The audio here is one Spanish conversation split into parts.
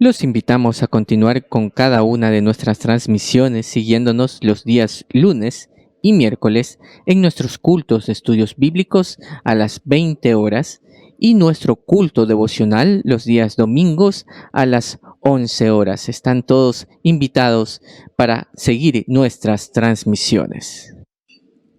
Los invitamos a continuar con cada una de nuestras transmisiones siguiéndonos los días lunes y miércoles en nuestros cultos de estudios bíblicos a las 20 horas y nuestro culto devocional los días domingos a las 11 horas. Están todos invitados para seguir nuestras transmisiones.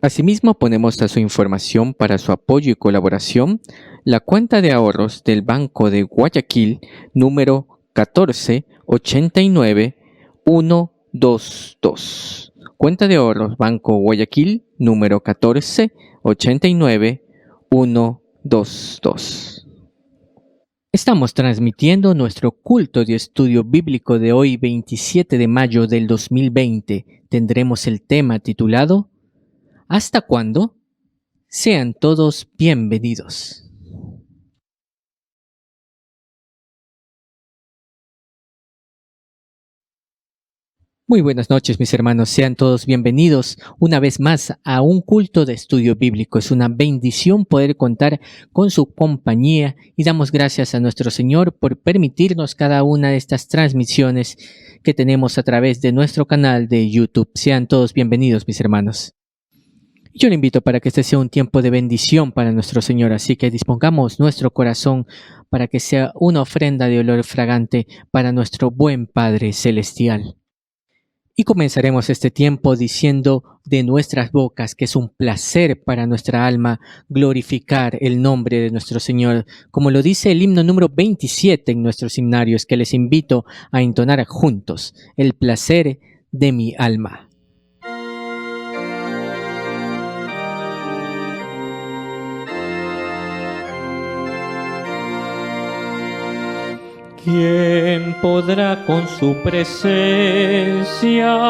Asimismo, ponemos a su información para su apoyo y colaboración la cuenta de ahorros del Banco de Guayaquil número 1489122. Cuenta de ahorros Banco Guayaquil número 1489122. Estamos transmitiendo nuestro culto de estudio bíblico de hoy, 27 de mayo del 2020. Tendremos el tema titulado ¿Hasta cuándo? Sean todos bienvenidos. Muy buenas noches, mis hermanos. Sean todos bienvenidos una vez más a un culto de estudio bíblico. Es una bendición poder contar con su compañía y damos gracias a nuestro Señor por permitirnos cada una de estas transmisiones que tenemos a través de nuestro canal de YouTube. Sean todos bienvenidos, mis hermanos. Yo le invito para que este sea un tiempo de bendición para nuestro Señor, así que dispongamos nuestro corazón para que sea una ofrenda de olor fragante para nuestro buen Padre Celestial. Y comenzaremos este tiempo diciendo de nuestras bocas que es un placer para nuestra alma glorificar el nombre de nuestro Señor, como lo dice el himno número 27 en nuestros himnarios, que les invito a entonar juntos: el placer de mi alma. ¿Quién podrá con su presencia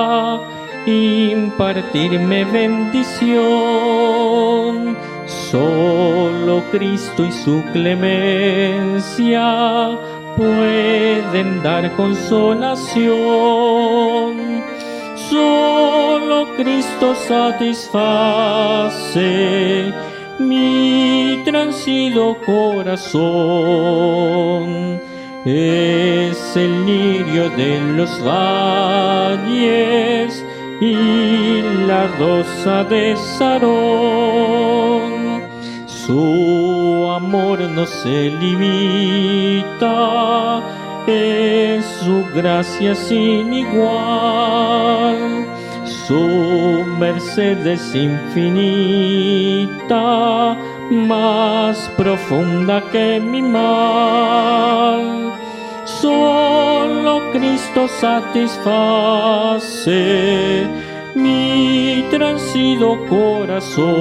impartirme bendición? Solo Cristo y su clemencia pueden dar consolación. Solo Cristo satisface mi transido corazón. Es el lirio de los valles y la rosa de Sarón. Su amor no se limita, es su gracia sin igual. Su merced es infinita, más profunda que mi mal. Solo Cristo satisface mi transido corazón.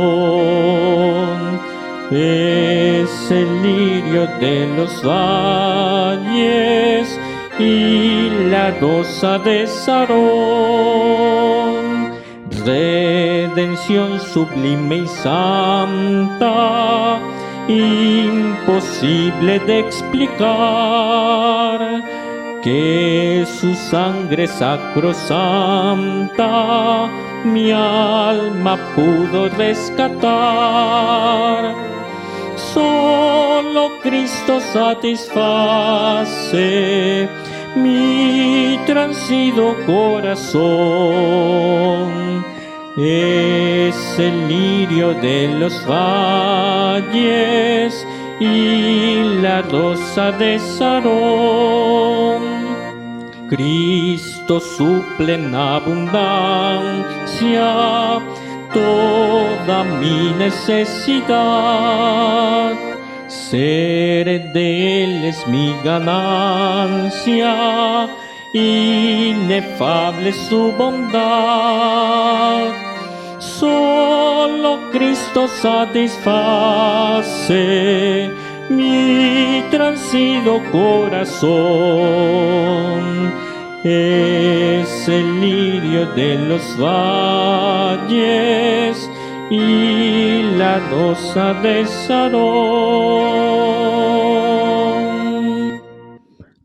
Es el lirio de los valles y la rosa de Sarón. Redención sublime y santa, imposible de explicar, que su sangre sacrosanta mi alma pudo rescatar. Solo Cristo satisface mi transido corazón. Es el lirio de los valles y la rosa de Sarón. Cristo suple en abundancia toda mi necesidad. Ser de Él es mi ganancia, inefable su bondad. Solo Cristo satisface mi transido corazón. Es el lirio de los valles y la rosa de Sarón.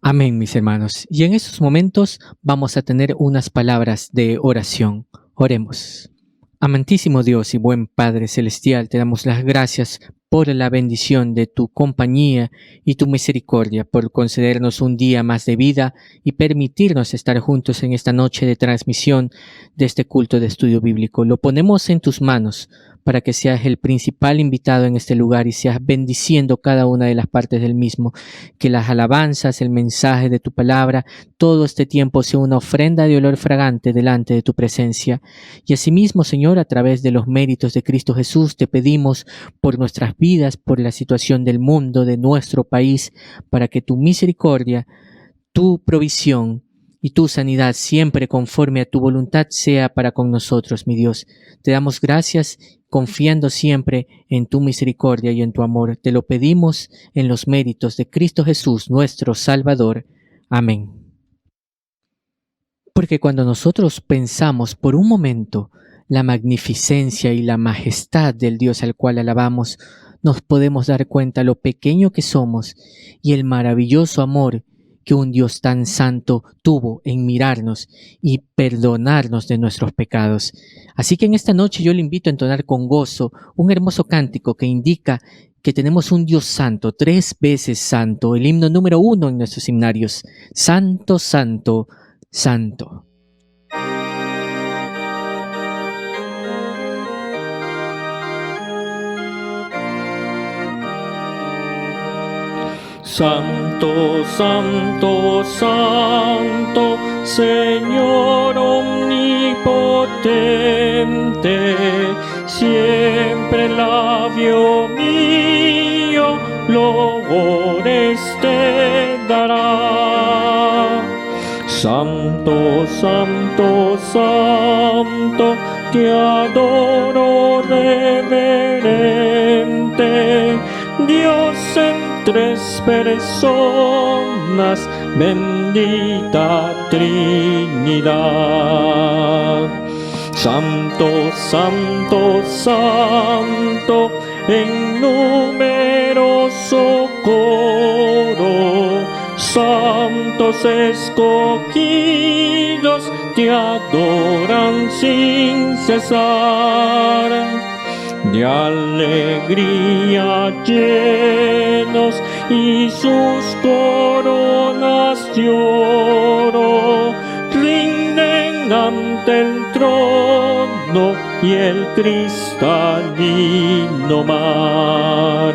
Amén, mis hermanos. Y en estos momentos vamos a tener unas palabras de oración. Oremos. Amantísimo Dios y buen Padre Celestial, te damos las gracias por la bendición de tu compañía y tu misericordia, por concedernos un día más de vida y permitirnos estar juntos en esta noche de transmisión de este culto de estudio bíblico. Lo ponemos en tus manos para que seas el principal invitado en este lugar y seas bendiciendo cada una de las partes del mismo. Que las alabanzas, el mensaje de tu palabra, todo este tiempo sea una ofrenda de olor fragante delante de tu presencia. Y asimismo, Señor, a través de los méritos de Cristo Jesús, te pedimos por nuestras vidas, por la situación del mundo, de nuestro país, para que tu misericordia, tu provisión y tu sanidad siempre conforme a tu voluntad sea para con nosotros, mi Dios. Te damos gracias confiando siempre en tu misericordia y en tu amor. Te lo pedimos en los méritos de Cristo Jesús, nuestro Salvador. Amén. Porque cuando nosotros pensamos por un momento la magnificencia y la majestad del Dios al cual alabamos, nos podemos dar cuenta lo pequeño que somos y el maravilloso amor que un Dios tan santo tuvo en mirarnos y perdonarnos de nuestros pecados. Así que en esta noche yo le invito a entonar con gozo un hermoso cántico que indica que tenemos un Dios santo, 3 veces santo, el himno número 1 en nuestros himnarios. Santo, santo, santo. Santo, santo, santo, Señor omnipotente, siempre el labio mío loores te dará. Santo, santo, santo, te adoro reverente, Dios en 3 personas, bendita Trinidad. Santo, santo, santo, en numeroso coro, santos escogidos te adoran sin cesar. De alegría llenos y sus coronas de oro rinden ante el trono y el cristalino mar.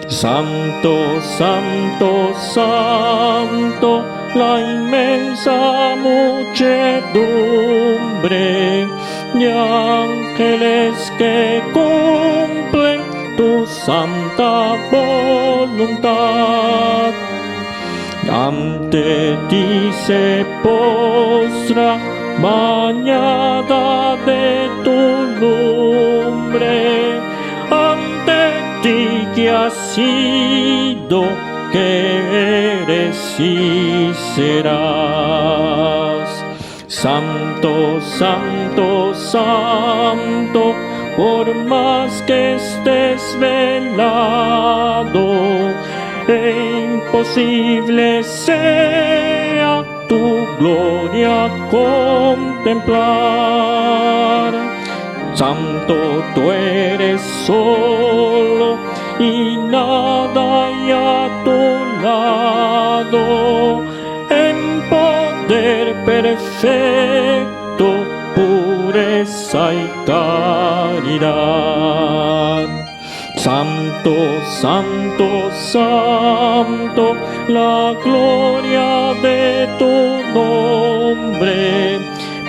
Santo, santo, santo, la inmensa muchedumbre de ángeles que cumplen tu santa voluntad. Ante ti se postra, bañada de tu lumbre, ante ti que has sido, que eres y serás. Santo, santo, santo, por más que estés velado, imposible sea tu gloria contemplar. Santo tú eres solo y nada hay a tu lado, en poder perfecto, pureza y caridad. Santo, santo, santo, la gloria de tu nombre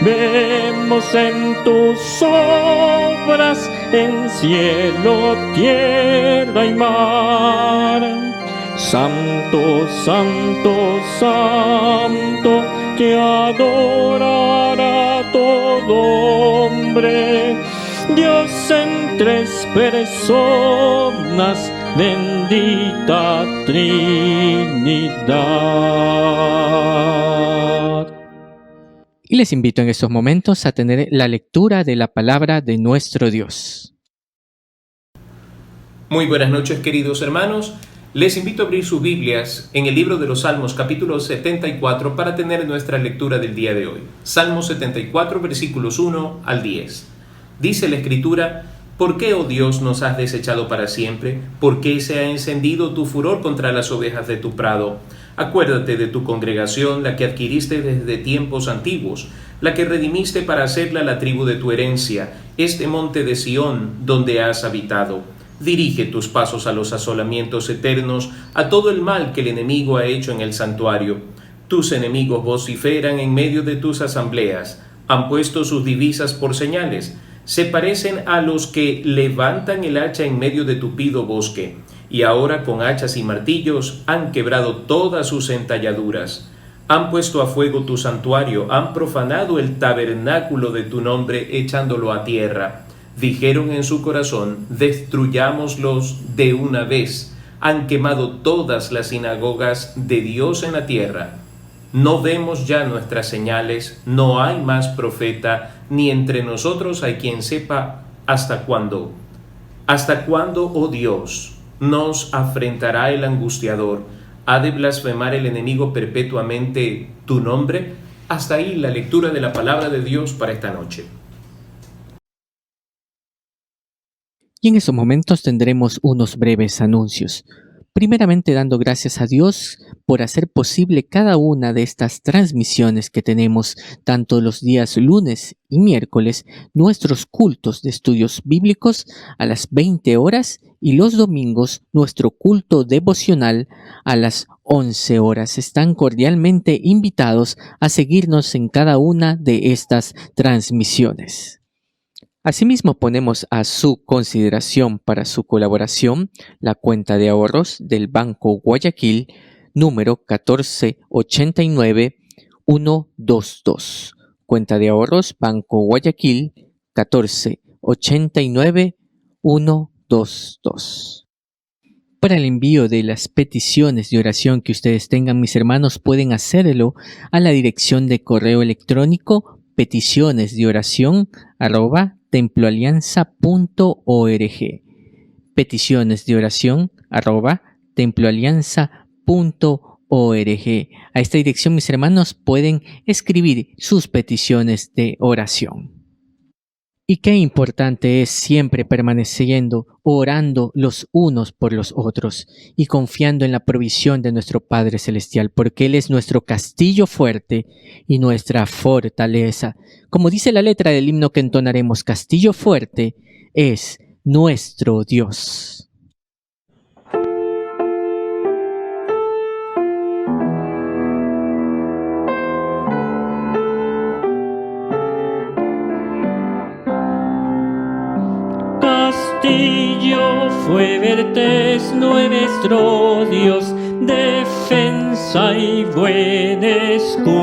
vemos en tus obras, en cielo, tierra y mar. Santo, santo, santo, te adorará todo hombre, Dios en 3 personas, bendita Trinidad. Y les invito en estos momentos a tener la lectura de la palabra de nuestro Dios. Muy buenas noches, queridos hermanos. Les invito a abrir sus Biblias en el libro de los Salmos, capítulo 74, para tener nuestra lectura del día de hoy. Salmo 74, versículos 1 al 10. Dice la Escritura: ¿por qué, oh Dios, nos has desechado para siempre? ¿Por qué se ha encendido tu furor contra las ovejas de tu prado? Acuérdate de tu congregación, la que adquiriste desde tiempos antiguos, la que redimiste para hacerla la tribu de tu herencia, este monte de Sión, donde has habitado. Dirige tus pasos a los asolamientos eternos, a todo el mal que el enemigo ha hecho en el santuario. Tus enemigos vociferan en medio de tus asambleas, han puesto sus divisas por señales, se parecen a los que levantan el hacha en medio de tupido bosque, y ahora con hachas y martillos han quebrado todas sus entalladuras. Han puesto a fuego tu santuario, han profanado el tabernáculo de tu nombre, echándolo a tierra. Dijeron en su corazón: destruyámoslos de una vez. Han quemado todas las sinagogas de Dios en la tierra. No vemos ya nuestras señales, no hay más profeta, ni entre nosotros hay quien sepa hasta cuándo. ¿Hasta cuándo, oh Dios, nos afrentará el angustiador? ¿Ha de blasfemar el enemigo perpetuamente tu nombre? Hasta ahí la lectura de la palabra de Dios para esta noche. Y en estos momentos tendremos unos breves anuncios. Primeramente, dando gracias a Dios por hacer posible cada una de estas transmisiones que tenemos tanto los días lunes y miércoles, nuestros cultos de estudios bíblicos a las 20 horas y los domingos nuestro culto devocional a las 11 horas. Están cordialmente invitados a seguirnos en cada una de estas transmisiones. Asimismo, ponemos a su consideración para su colaboración la cuenta de ahorros del Banco Guayaquil, número 1489122. Cuenta de ahorros Banco Guayaquil 1489122. Para el envío de las peticiones de oración que ustedes tengan, mis hermanos, pueden hacerlo a la dirección de correo electrónico peticionesdeoración@temploalianza.org. peticionesdeoración@temploalianza.org. A esta dirección, mis hermanos, pueden escribir sus peticiones de oración. Y qué importante es siempre permaneciendo, orando los unos por los otros y confiando en la provisión de nuestro Padre Celestial, porque Él es nuestro castillo fuerte y nuestra fortaleza. Como dice la letra del himno que entonaremos, castillo fuerte es nuestro Dios. Castillo fuerte es nuestro Dios, defensa y buen escudo.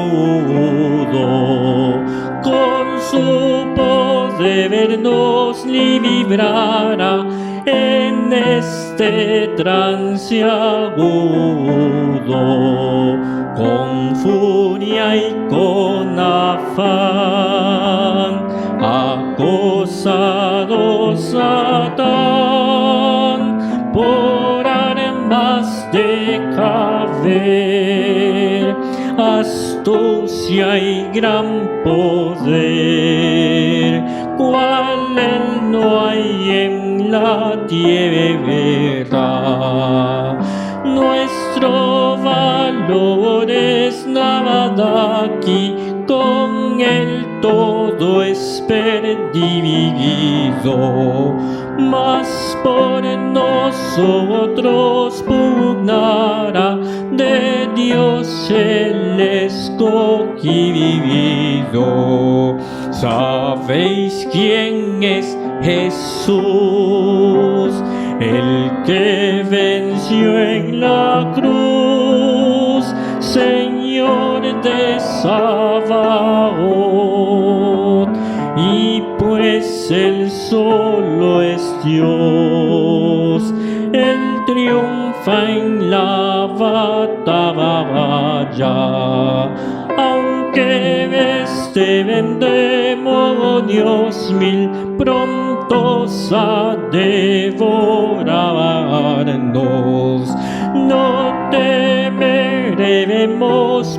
Con su poder nos librará en este trance agudo. Con furia y con afán acosado Satán por armas de caber, astucia y gran poder, cual él no hay en la tierra. Nuestro valor es nada aquí, con él todo es perdido, mas por nosotros pugnará de Dios el escogido. ¿Sabéis quién es Jesús? El que venció en la cruz, Señor de Sabaoth, y pues Él solo es Dios, Él triunfa en la batalla. Aunque estén demonios mil prontos a devorarnos, no temeremos,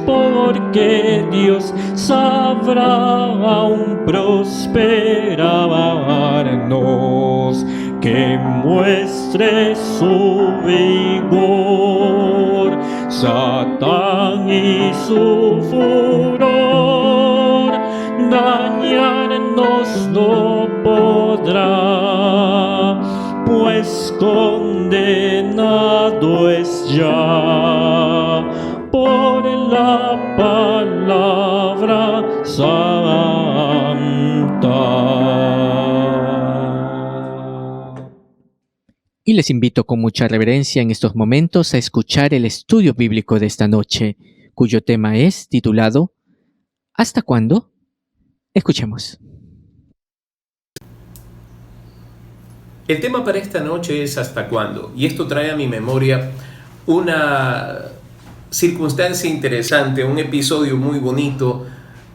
porque Dios sabrá aún prosperarnos, que muestre su vigor. Satán y su furor dañarnos no podrá, pues condenado es ya por la palabra santa. Y les invito con mucha reverencia en estos momentos a escuchar el estudio bíblico de esta noche, cuyo tema es titulado ¿Hasta cuándo? Escuchemos. El tema para esta noche es ¿hasta cuándo? Y esto trae a mi memoria una circunstancia interesante, un episodio muy bonito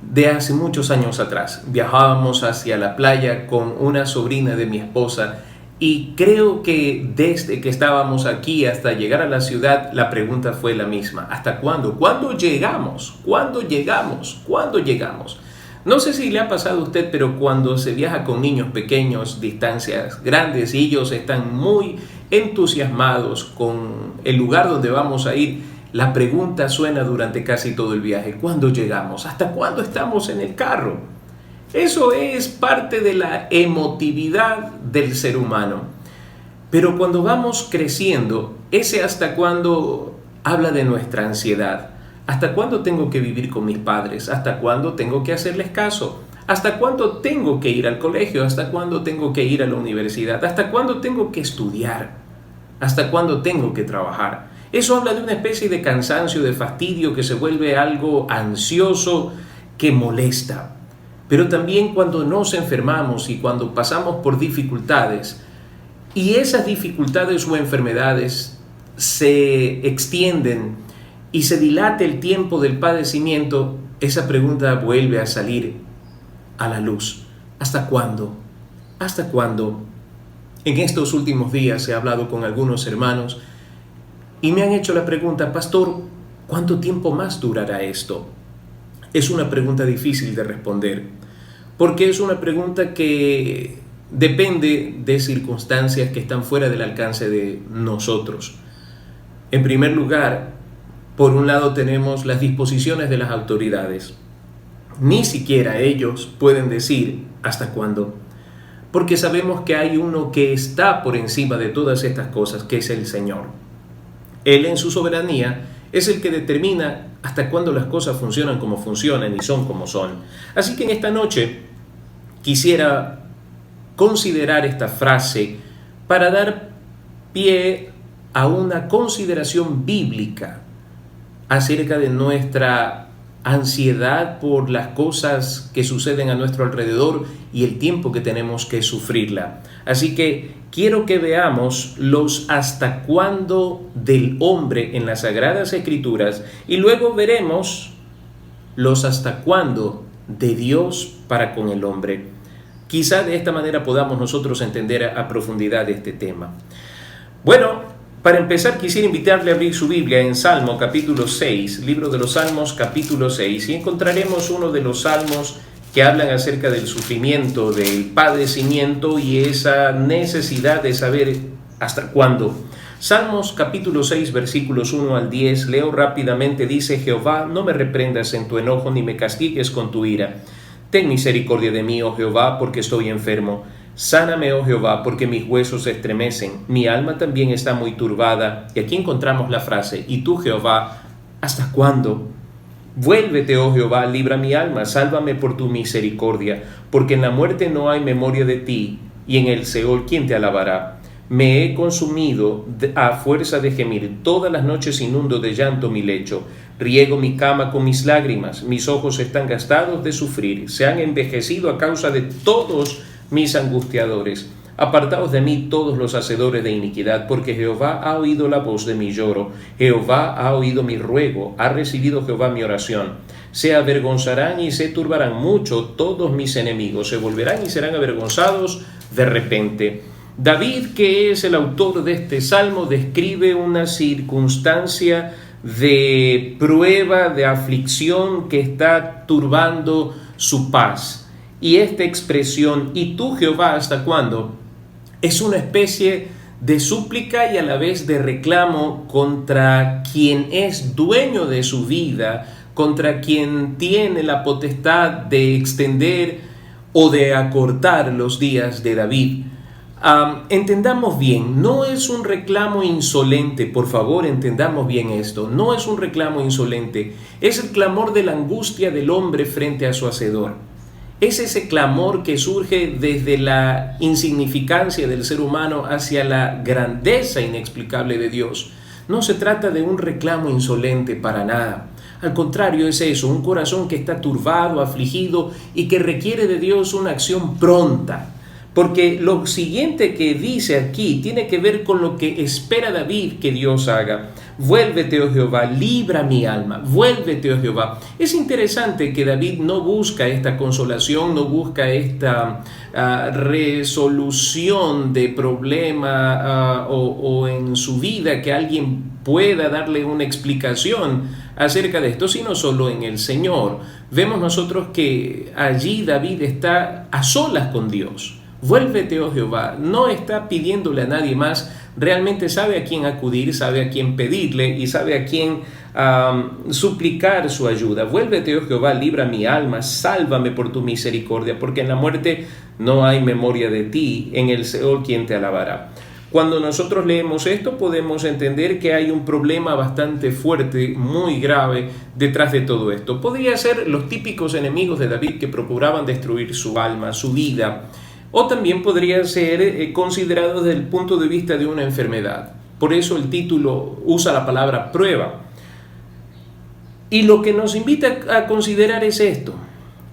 de hace muchos años atrás. Viajábamos hacia la playa con una sobrina de mi esposa y creo que desde que estábamos aquí hasta llegar a la ciudad la pregunta fue la misma: ¿hasta cuándo? ¿Cuándo llegamos? ¿Cuándo llegamos? ¿Cuándo llegamos? No sé si le ha pasado a usted, pero cuando se viaja con niños pequeños, distancias grandes, y ellos están muy entusiasmados con el lugar donde vamos a ir, la pregunta suena durante casi todo el viaje: ¿cuándo llegamos? ¿Hasta cuándo estamos en el carro? Eso es parte de la emotividad del ser humano. Pero cuando vamos creciendo, ese hasta cuándo habla de nuestra ansiedad. ¿Hasta cuándo tengo que vivir con mis padres? ¿Hasta cuándo tengo que hacerles caso? ¿Hasta cuándo tengo que ir al colegio? ¿Hasta cuándo tengo que ir a la universidad? ¿Hasta cuándo tengo que estudiar? ¿Hasta cuándo tengo que trabajar? Eso habla de una especie de cansancio, de fastidio, que se vuelve algo ansioso, que molesta. Pero también cuando nos enfermamos y cuando pasamos por dificultades, y esas dificultades o enfermedades se extienden y se dilata el tiempo del padecimiento, esa pregunta vuelve a salir a la luz. ¿Hasta cuándo? ¿Hasta cuándo? En estos últimos días he hablado con algunos hermanos y me han hecho la pregunta: pastor, ¿cuánto tiempo más durará esto? Es una pregunta difícil de responder, porque es una pregunta que depende de circunstancias que están fuera del alcance de nosotros. En primer lugar, por un lado tenemos las disposiciones de las autoridades. Ni siquiera ellos pueden decir hasta cuándo, porque sabemos que hay uno que está por encima de todas estas cosas, que es el Señor. Él en su soberanía es el que determina hasta cuándo las cosas funcionan como funcionan y son como son. Así que en esta noche quisiera considerar esta frase para dar pie a una consideración bíblica acerca de nuestra ansiedad por las cosas que suceden a nuestro alrededor y el tiempo que tenemos que sufrirla. Así que quiero que veamos los hasta cuándo del hombre en las Sagradas Escrituras y luego veremos los hasta cuándo de Dios para con el hombre. Quizá de esta manera podamos nosotros entender a profundidad este tema. Bueno, para empezar, quisiera invitarle a abrir su Biblia en Salmo capítulo 6, libro de los Salmos capítulo 6, y encontraremos uno de los salmos que hablan acerca del sufrimiento, del padecimiento y esa necesidad de saber hasta cuándo. Salmos capítulo 6, versículos 1 al 10, leo rápidamente, dice: Jehová, no me reprendas en tu enojo ni me castigues con tu ira. Ten misericordia de mí, oh Jehová, porque estoy enfermo. Sáname, oh Jehová, porque mis huesos se estremecen, mi alma también está muy turbada. Y aquí encontramos la frase: ¿y tú, Jehová, hasta cuándo? Vuélvete, oh Jehová, libra mi alma, sálvame por tu misericordia, porque en la muerte no hay memoria de ti, y en el Seol, ¿quién te alabará? Me he consumido a fuerza de gemir, todas las noches inundo de llanto mi lecho, riego mi cama con mis lágrimas, mis ojos están gastados de sufrir, se han envejecido a causa de todos mis angustiadores. Apartaos de mí todos los hacedores de iniquidad, porque Jehová ha oído la voz de mi lloro, Jehová ha oído mi ruego, ha recibido Jehová mi oración. Se avergonzarán y se turbarán mucho todos mis enemigos, se volverán y serán avergonzados de repente. David, que es el autor de este salmo, describe una circunstancia de prueba, de aflicción que está turbando su paz. Y esta expresión, ¿y tú, Jehová, hasta cuándo?, es una especie de súplica y a la vez de reclamo contra quien es dueño de su vida, contra quien tiene la potestad de extender o de acortar los días de David. Entendamos bien, no es un reclamo insolente, por favor entendamos bien esto, no es un reclamo insolente, es el clamor de la angustia del hombre frente a su hacedor. Es ese clamor que surge desde la insignificancia del ser humano hacia la grandeza inexplicable de Dios. No se trata de un reclamo insolente para nada. Al contrario, es eso, un corazón que está turbado, afligido y que requiere de Dios una acción pronta. Porque lo siguiente que dice aquí tiene que ver con lo que espera David que Dios haga. Vuélvete, oh Jehová, libra mi alma, vuélvete, oh Jehová. Es interesante que David no busca esta consolación, no busca esta resolución de problema o en su vida que alguien pueda darle una explicación acerca de esto, sino solo en el Señor. Vemos nosotros que allí David está a solas con Dios. Vuélvete, oh Jehová, no está pidiéndole a nadie más, realmente sabe a quién acudir, sabe a quién pedirle y sabe a quién suplicar su ayuda. Vuélvete, oh Jehová, libra mi alma, sálvame por tu misericordia, porque en la muerte no hay memoria de ti, en el Seol quien te alabará. Cuando nosotros leemos esto podemos entender que hay un problema bastante fuerte, muy grave detrás de todo esto. Podría ser los típicos enemigos de David que procuraban destruir su alma, su vida, o también podría ser considerado desde el punto de vista de una enfermedad. Por eso el título usa la palabra prueba. Y lo que nos invita a considerar es esto: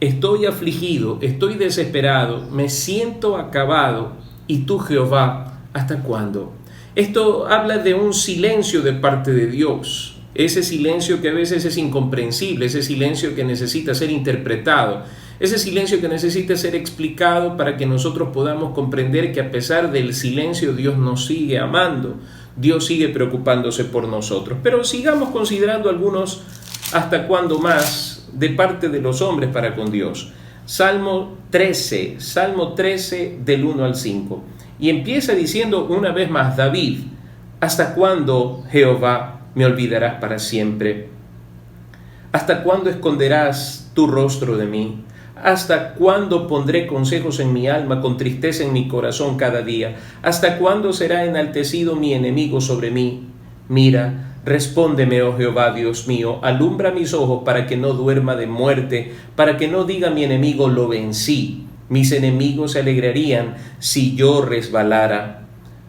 estoy afligido, estoy desesperado, me siento acabado, y tú, Jehová, ¿hasta cuándo? Esto habla de un silencio de parte de Dios, ese silencio que a veces es incomprensible, ese silencio que necesita ser interpretado, ese silencio que necesita ser explicado para que nosotros podamos comprender que a pesar del silencio Dios nos sigue amando, Dios sigue preocupándose por nosotros. Pero sigamos considerando algunos hasta cuándo más de parte de los hombres para con Dios. Salmo 13 del 1 al 5. Y empieza diciendo una vez más David: ¿hasta cuándo, Jehová, me olvidarás para siempre? ¿Hasta cuándo esconderás tu rostro de mí? ¿Hasta cuándo pondré consejos en mi alma, con tristeza en mi corazón cada día? ¿Hasta cuándo será enaltecido mi enemigo sobre mí? Mira, respóndeme, oh Jehová, Dios mío, alumbra mis ojos para que no duerma de muerte, para que no diga mi enemigo, lo vencí. Mis enemigos se alegrarían si yo resbalara.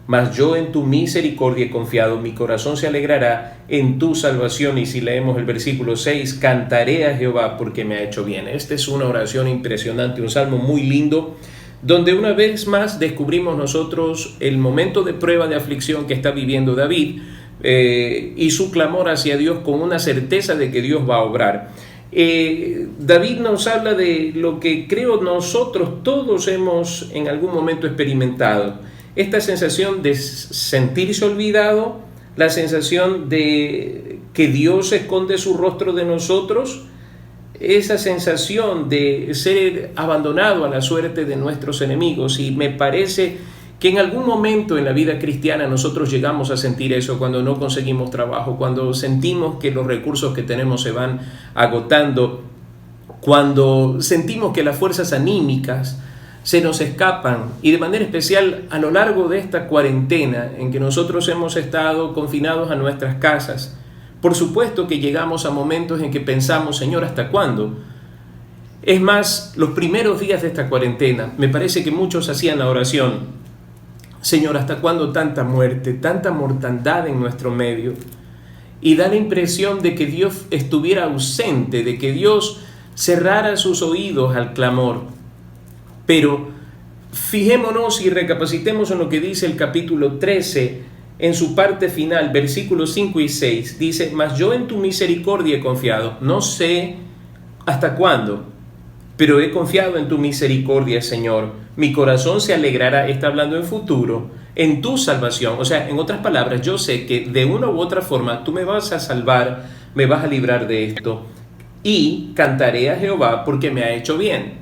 Mas yo en tu misericordia he confiado, mi corazón se alegrará en tu salvación. Y si leemos el versículo 6, cantaré a Jehová porque me ha hecho bien. Esta es una oración impresionante, un salmo muy lindo, donde una vez más descubrimos nosotros el momento de prueba, de aflicción que está viviendo David y su clamor hacia Dios con una certeza de que Dios va a obrar. David nos habla de lo que creo nosotros todos hemos en algún momento experimentado. Esta sensación de sentirse olvidado, la sensación de que Dios esconde su rostro de nosotros, esa sensación de ser abandonado a la suerte de nuestros enemigos. Y me parece que en algún momento en la vida cristiana nosotros llegamos a sentir eso cuando no conseguimos trabajo, cuando sentimos que los recursos que tenemos se van agotando, cuando sentimos que las fuerzas anímicas se nos escapan, y de manera especial a lo largo de esta cuarentena en que nosotros hemos estado confinados a nuestras casas. Por supuesto que llegamos a momentos en que pensamos: Señor, ¿hasta cuándo? Es más, los primeros días de esta cuarentena me parece que muchos hacían la oración: Señor, ¿hasta cuándo tanta muerte, tanta mortandad en nuestro medio? Y da la impresión de que Dios estuviera ausente, de que Dios cerrara sus oídos al clamor. Pero fijémonos y recapacitemos en lo que dice el capítulo 13 en su parte final, versículos 5 y 6. Dice: mas yo en tu misericordia he confiado. No sé hasta cuándo, pero he confiado en tu misericordia, Señor. Mi corazón se alegrará, está hablando en futuro, en tu salvación. O sea, en otras palabras, yo sé que de una u otra forma tú me vas a salvar, me vas a librar de esto. Y cantaré a Jehová porque me ha hecho bien.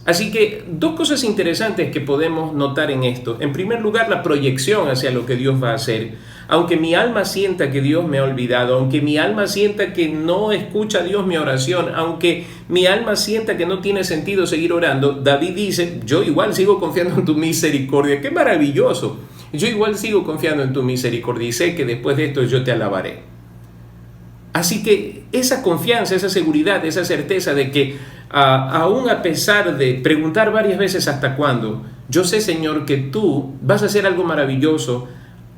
Así que dos cosas interesantes que podemos notar en esto. En primer lugar, la proyección hacia lo que Dios va a hacer. Aunque mi alma sienta que Dios me ha olvidado, aunque mi alma sienta que no escucha a Dios mi oración, aunque mi alma sienta que no tiene sentido seguir orando, David dice, yo igual sigo confiando en tu misericordia. ¡Qué maravilloso! Yo igual sigo confiando en tu misericordia y sé que después de esto yo te alabaré. Así que esa confianza, esa seguridad, esa certeza de que aún a pesar de preguntar varias veces hasta cuándo, yo sé, Señor, que tú vas a hacer algo maravilloso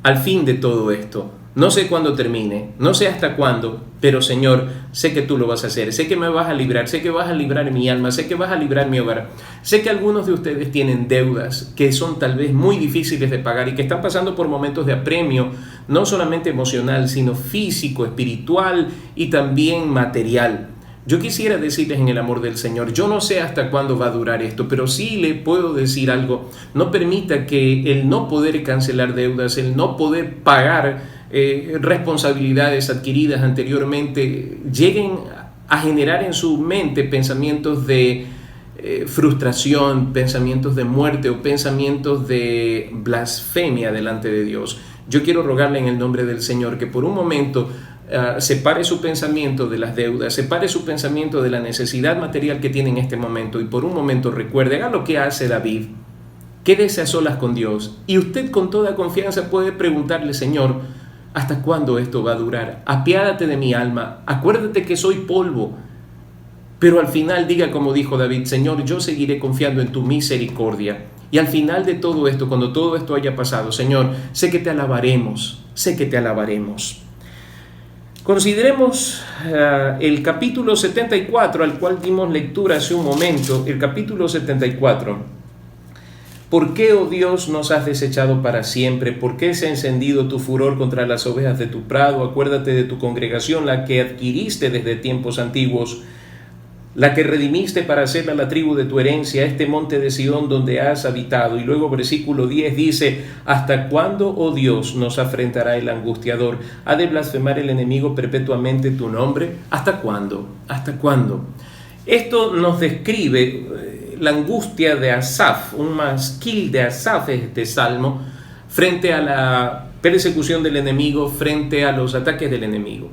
al fin de todo esto. No sé cuándo termine, no sé hasta cuándo, pero Señor, sé que tú lo vas a hacer, sé que me vas a librar, sé que vas a librar mi alma, sé que vas a librar mi hogar. Sé que algunos de ustedes tienen deudas que son tal vez muy difíciles de pagar y que están pasando por momentos de apremio, no solamente emocional, sino físico, espiritual y también material. Yo quisiera decirles en el amor del Señor, yo no sé hasta cuándo va a durar esto, pero sí le puedo decir algo. No permita que el no poder cancelar deudas, el no poder pagar responsabilidades adquiridas anteriormente, lleguen a generar en su mente pensamientos de frustración, pensamientos de muerte o pensamientos de blasfemia delante de Dios. Yo quiero rogarle en el nombre del Señor que por un momento separe su pensamiento de las deudas, separe su pensamiento de la necesidad material que tiene en este momento y por un momento recuerde, haga lo que hace David, quédese a solas con Dios y usted con toda confianza puede preguntarle, Señor, ¿hasta cuándo esto va a durar? Apiádate de mi alma, acuérdate que soy polvo, pero al final diga como dijo David, Señor, yo seguiré confiando en tu misericordia. Y al final de todo esto, cuando todo esto haya pasado, Señor, sé que te alabaremos, sé que te alabaremos. Consideremos el capítulo 74, al cual dimos lectura hace un momento, el capítulo 74. ¿Por qué, oh Dios, nos has desechado para siempre? ¿Por qué se ha encendido tu furor contra las ovejas de tu prado? Acuérdate de tu congregación, la que adquiriste desde tiempos antiguos, la que redimiste para hacerla la tribu de tu herencia, este monte de Sión donde has habitado. Y luego versículo 10 dice, ¿hasta cuándo, oh Dios, nos afrentará el angustiador? ¿Ha de blasfemar el enemigo perpetuamente tu nombre? ¿Hasta cuándo? ¿Hasta cuándo? Esto nos describe la angustia de Asaf, un masquil de Asaf es este salmo, frente a la persecución del enemigo, frente a los ataques del enemigo.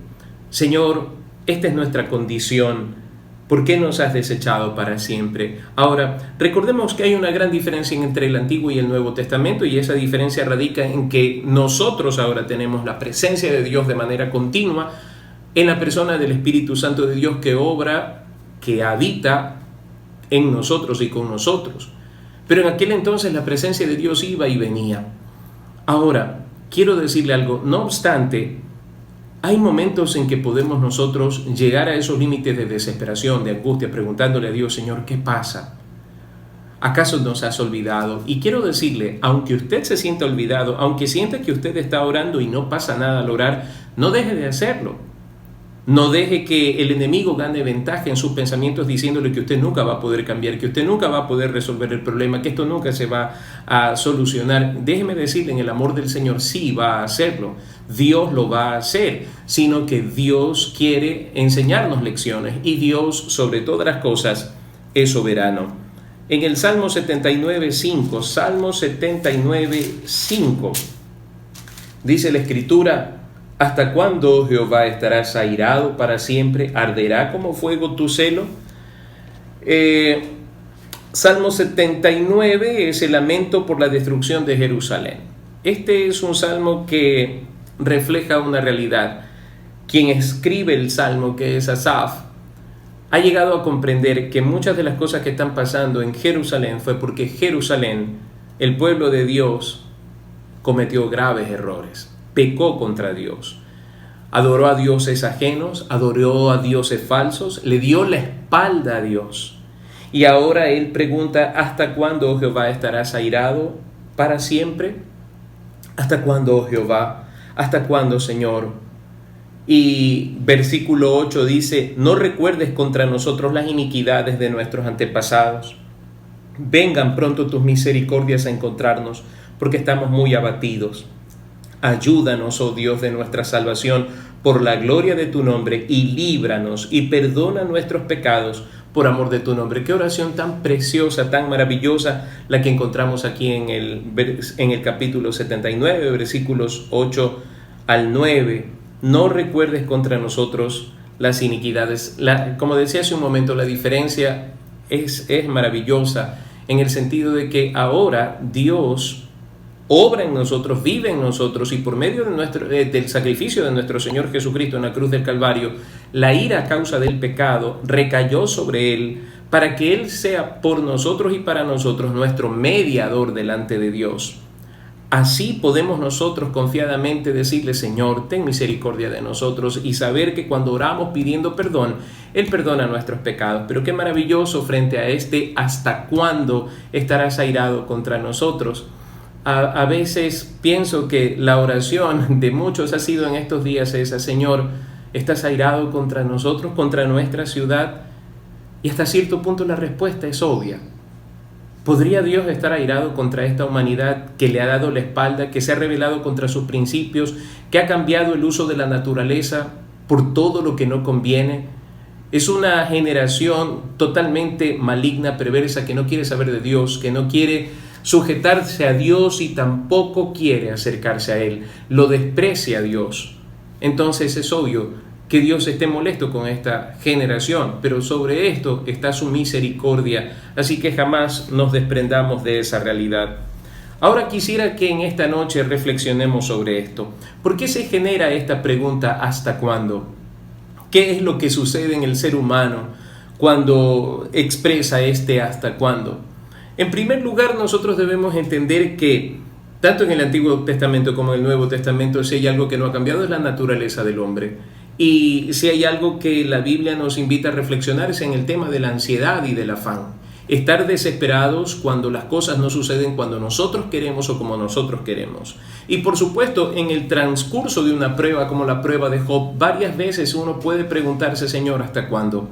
Señor, esta es nuestra condición. ¿Por qué nos has desechado para siempre? Ahora, recordemos que hay una gran diferencia entre el Antiguo y el Nuevo Testamento y esa diferencia radica en que nosotros ahora tenemos la presencia de Dios de manera continua en la persona del Espíritu Santo de Dios que obra, que habita en nosotros y con nosotros. Pero en aquel entonces la presencia de Dios iba y venía. Ahora, quiero decirle algo, no obstante, hay momentos en que podemos nosotros llegar a esos límites de desesperación, de angustia, preguntándole a Dios, Señor, ¿qué pasa? ¿Acaso nos has olvidado? Y quiero decirle, aunque usted se sienta olvidado, aunque sienta que usted está orando y no pasa nada al orar, no deje de hacerlo. No deje que el enemigo gane ventaja en sus pensamientos diciéndole que usted nunca va a poder cambiar, que usted nunca va a poder resolver el problema, que esto nunca se va a solucionar. Déjeme decirle, en el amor del Señor, sí va a hacerlo. Dios lo va a hacer, sino que Dios quiere enseñarnos lecciones y Dios, sobre todas las cosas, es soberano. En el Salmo 79:5, dice la Escritura, ¿hasta cuándo, Jehová, estarás airado para siempre? ¿Arderá como fuego tu celo? Salmo 79 es el lamento por la destrucción de Jerusalén. Este es un salmo que refleja una realidad. Quien escribe el salmo, que es Asaf, ha llegado a comprender que muchas de las cosas que están pasando en Jerusalén fue porque Jerusalén, el pueblo de Dios, cometió graves errores. Pecó contra Dios, adoró a dioses ajenos, adoró a dioses falsos, le dio la espalda a Dios. Y ahora él pregunta, ¿hasta cuándo, Jehová, estarás airado? ¿Para siempre? ¿Hasta cuándo, Jehová? ¿Hasta cuándo, Señor? Y versículo 8 dice, no recuerdes contra nosotros las iniquidades de nuestros antepasados. Vengan pronto tus misericordias a encontrarnos, porque estamos muy abatidos. Ayúdanos, oh Dios de nuestra salvación, por la gloria de tu nombre, y líbranos y perdona nuestros pecados, por amor de tu nombre. Qué oración tan preciosa, tan maravillosa, la que encontramos aquí en el capítulo 79, versículos 8 al 9. No recuerdes contra nosotros las iniquidades. Como decía hace un momento, la diferencia es maravillosa en el sentido de que ahora Dios obra en nosotros, vive en nosotros, y por medio de del sacrificio de nuestro Señor Jesucristo en la cruz del Calvario, la ira a causa del pecado recayó sobre Él para que Él sea por nosotros y para nosotros nuestro mediador delante de Dios. Así podemos nosotros confiadamente decirle: Señor, ten misericordia de nosotros, y saber que cuando oramos pidiendo perdón, Él perdona nuestros pecados. Pero qué maravilloso frente a ¿hasta cuándo estarás airado contra nosotros? A veces pienso que la oración de muchos ha sido en estos días esa: Señor, ¿estás airado contra nosotros, contra nuestra ciudad? Y hasta cierto punto la respuesta es obvia. ¿Podría Dios estar airado contra esta humanidad que le ha dado la espalda, que se ha rebelado contra sus principios, que ha cambiado el uso de la naturaleza por todo lo que no conviene? Es una generación totalmente maligna, perversa, que no quiere saber de Dios, que no quiere sujetarse a Dios y tampoco quiere acercarse a Él. Lo desprecia a Dios. Entonces es obvio que Dios esté molesto con esta generación, pero sobre esto está su misericordia, así que jamás nos desprendamos de esa realidad. Ahora quisiera que en esta noche reflexionemos sobre esto. ¿Por qué se genera esta pregunta ¿hasta cuándo? ¿Qué es lo que sucede en el ser humano cuando expresa hasta cuándo? En primer lugar, nosotros debemos entender que tanto en el Antiguo Testamento como en el Nuevo Testamento, si hay algo que no ha cambiado, es la naturaleza del hombre. Y si hay algo que la Biblia nos invita a reflexionar es en el tema de la ansiedad y del afán. Estar desesperados cuando las cosas no suceden cuando nosotros queremos o como nosotros queremos. Y por supuesto, en el transcurso de una prueba como la prueba de Job, varias veces uno puede preguntarse: Señor, ¿hasta cuándo?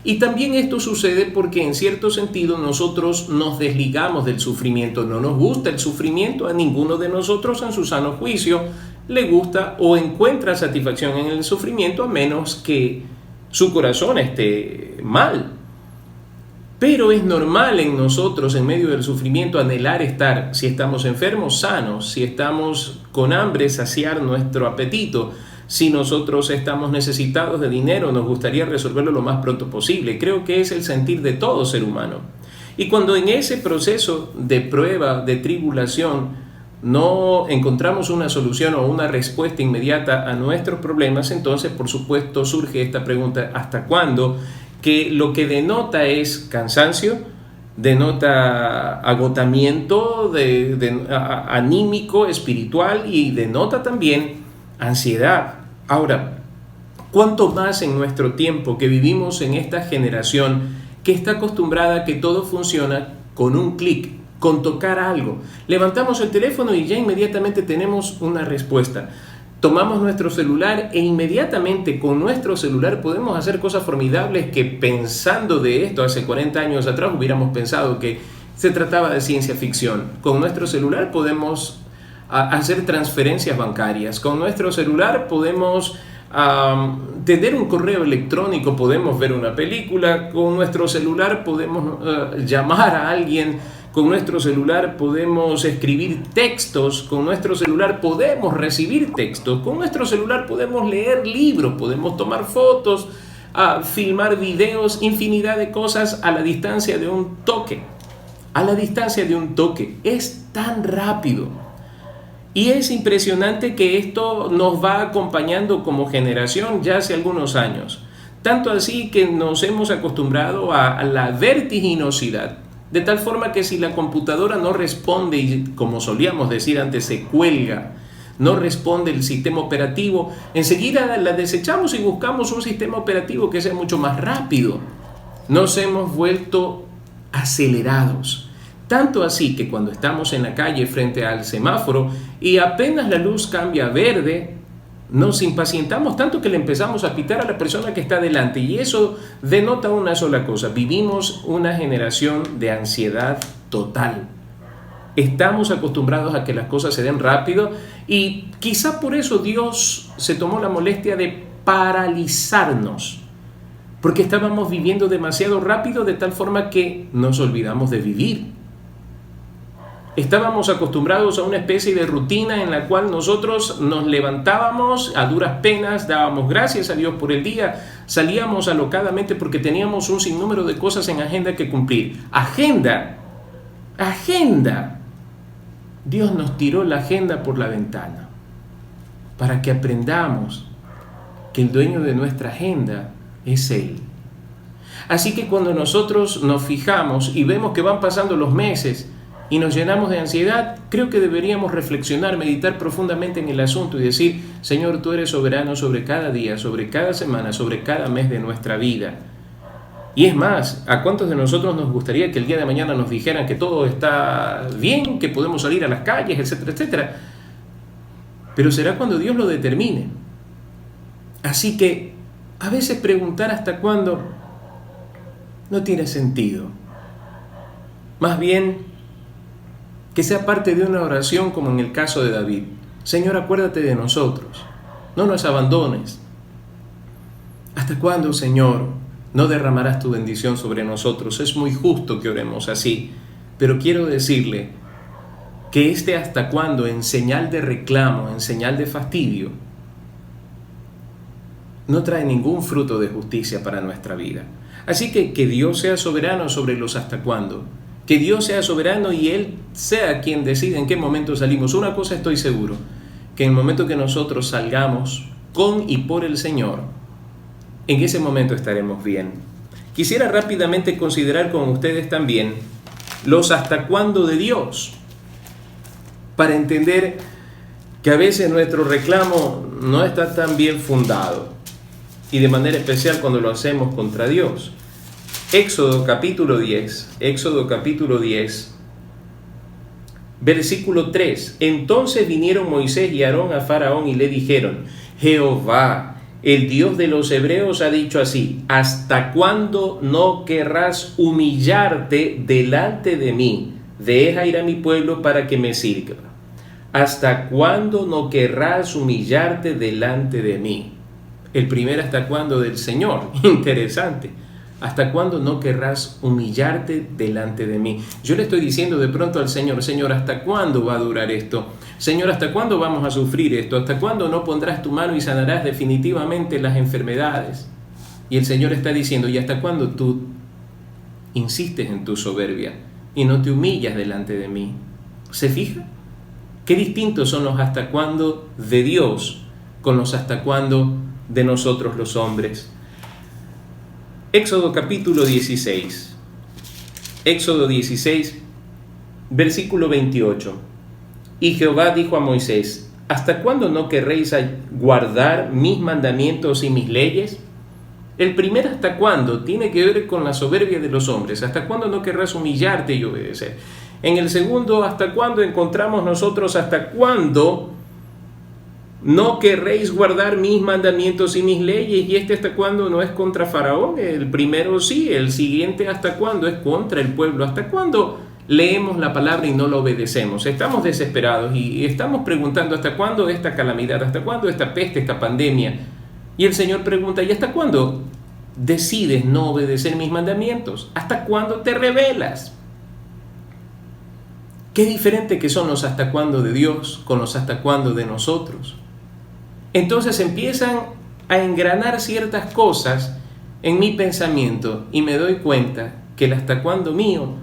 Y también esto sucede porque en cierto sentido nosotros nos desligamos del sufrimiento. No nos gusta el sufrimiento, a ninguno de nosotros en su sano juicio le gusta o encuentra satisfacción en el sufrimiento, a menos que su corazón esté mal. Pero es normal en nosotros, en medio del sufrimiento, anhelar estar, si estamos enfermos, sanos, si estamos con hambre, saciar nuestro apetito. Si nosotros estamos necesitados de dinero, nos gustaría resolverlo lo más pronto posible. Creo que es el sentir de todo ser humano. Y cuando en ese proceso de prueba, de tribulación, no encontramos una solución o una respuesta inmediata a nuestros problemas, entonces por supuesto surge esta pregunta: ¿hasta cuándo? Que lo que denota es cansancio, denota agotamiento anímico, espiritual, y denota también ansiedad. Ahora, ¿cuánto más en nuestro tiempo que vivimos en esta generación que está acostumbrada a que todo funciona con un clic, con tocar algo? Levantamos el teléfono y ya inmediatamente tenemos una respuesta. Tomamos nuestro celular e inmediatamente con nuestro celular podemos hacer cosas formidables que, pensando de esto hace 40 años atrás, hubiéramos pensado que se trataba de ciencia ficción. Con nuestro celular podemos hacer transferencias bancarias. Con nuestro celular podemos tener un correo electrónico, podemos ver una película. Con nuestro celular podemos llamar a alguien. Con nuestro celular podemos escribir textos. Con nuestro celular podemos recibir textos. Con nuestro celular podemos leer libros, podemos tomar fotos, filmar videos, infinidad de cosas a la distancia de un toque. A la distancia de un toque. Es tan rápido. Y es impresionante que esto nos va acompañando como generación ya hace algunos años. Tanto así que nos hemos acostumbrado a la vertiginosidad. De tal forma que si la computadora no responde, y como solíamos decir antes, se cuelga, no responde el sistema operativo, enseguida la desechamos y buscamos un sistema operativo que sea mucho más rápido. Nos hemos vuelto acelerados. Tanto así que cuando estamos en la calle frente al semáforo y apenas la luz cambia a verde, nos impacientamos tanto que le empezamos a pitar a la persona que está delante, y eso denota una sola cosa: vivimos una generación de ansiedad total. Estamos acostumbrados a que las cosas se den rápido, y quizá por eso Dios se tomó la molestia de paralizarnos porque estábamos viviendo demasiado rápido de tal forma que nos olvidamos de vivir. Estábamos acostumbrados a una especie de rutina en la cual nosotros nos levantábamos a duras penas, dábamos gracias a Dios por el día, salíamos alocadamente porque teníamos un sinnúmero de cosas en agenda que cumplir. Agenda. Dios nos tiró la agenda por la ventana para que aprendamos que el dueño de nuestra agenda es Él. Así que cuando nosotros nos fijamos y vemos que van pasando los meses y nos llenamos de ansiedad, creo que deberíamos reflexionar, meditar profundamente en el asunto y decir: Señor, tú eres soberano sobre cada día, sobre cada semana, sobre cada mes de nuestra vida. Y es más, ¿a cuántos de nosotros nos gustaría que el día de mañana nos dijeran que todo está bien, que podemos salir a las calles, etcétera, etcétera? Pero será cuando Dios lo determine. Así que a veces preguntar hasta cuándo no tiene sentido. Más bien, que sea parte de una oración como en el caso de David. Señor, acuérdate de nosotros, no nos abandones. ¿Hasta cuándo, Señor, no derramarás tu bendición sobre nosotros? Es muy justo que oremos así, pero quiero decirle que hasta cuándo, en señal de reclamo, en señal de fastidio, no trae ningún fruto de justicia para nuestra vida. Así que Dios sea soberano sobre los hasta cuándo. Que Dios sea soberano y Él sea quien decide en qué momento salimos. Una cosa estoy seguro, que en el momento que nosotros salgamos con y por el Señor, en ese momento estaremos bien. Quisiera rápidamente considerar con ustedes también los hasta cuándo de Dios, para entender que a veces nuestro reclamo no está tan bien fundado, y de manera especial cuando lo hacemos contra Dios. Éxodo capítulo 10, versículo 3. Entonces vinieron Moisés y Aarón a Faraón y le dijeron: Jehová, el Dios de los hebreos, ha dicho así: ¿hasta cuándo no querrás humillarte delante de mí? Deja ir a mi pueblo para que me sirva. ¿Hasta cuándo no querrás humillarte delante de mí? El primer hasta cuándo del Señor. Interesante. ¿Hasta cuándo no querrás humillarte delante de mí? Yo le estoy diciendo de pronto al Señor: Señor, ¿hasta cuándo va a durar esto? Señor, ¿hasta cuándo vamos a sufrir esto? ¿Hasta cuándo no pondrás tu mano y sanarás definitivamente las enfermedades? Y el Señor está diciendo: ¿y hasta cuándo tú insistes en tu soberbia y no te humillas delante de mí? ¿Se fija? Qué distintos son los hasta cuándo de Dios con los hasta cuándo de nosotros los hombres. Éxodo capítulo 16. Éxodo 16, versículo 28. Y Jehová dijo a Moisés: ¿hasta cuándo no querréis guardar mis mandamientos y mis leyes? El primer hasta cuándo tiene que ver con la soberbia de los hombres. ¿Hasta cuándo no querrás humillarte y obedecer? En el segundo hasta cuándo encontramos nosotros: ¿hasta cuándo no querréis guardar mis mandamientos y mis leyes? Y hasta cuándo no es contra Faraón. El primero sí, el siguiente hasta cuándo es contra el pueblo. ¿Hasta cuándo leemos la palabra y no la obedecemos? Estamos desesperados y estamos preguntando: ¿hasta cuándo esta calamidad? ¿Hasta cuándo esta peste, esta pandemia? Y el Señor pregunta: ¿y hasta cuándo decides no obedecer mis mandamientos? ¿Hasta cuándo te rebelas? Qué diferente que son los hasta cuándo de Dios con los hasta cuándo de nosotros. Entonces empiezan a engranar ciertas cosas en mi pensamiento y me doy cuenta que el hasta cuándo mío